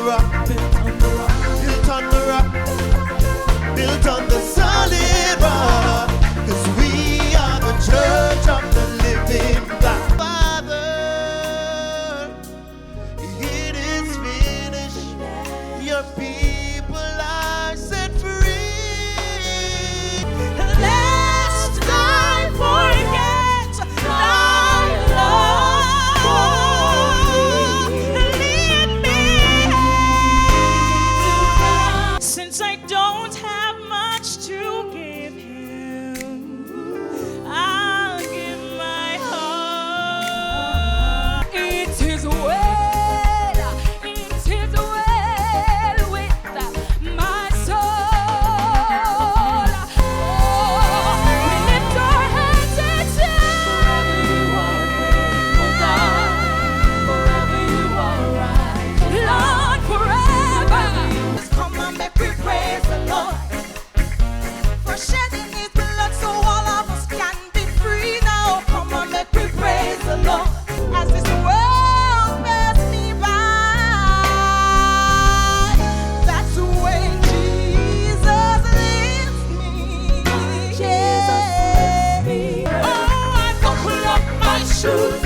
rock, built on the rock, built on the solid rock. 'Cause we are the church of the living God. Father, it is finished. Your people are set free. Lest I forget thy love, lead me. Since I don't have much to give him, I'll give my heart. It is well with my soul. Oh, lift our hands and sing. Forever you are right, Lord, forever. Come on, make we praise the Lord for shedding his blood so all of us can be free now. Come on, make we praise the Lord as this world pass me by. That's when Jesus lifts me. Yeah. Oh, I buckle up my shoes.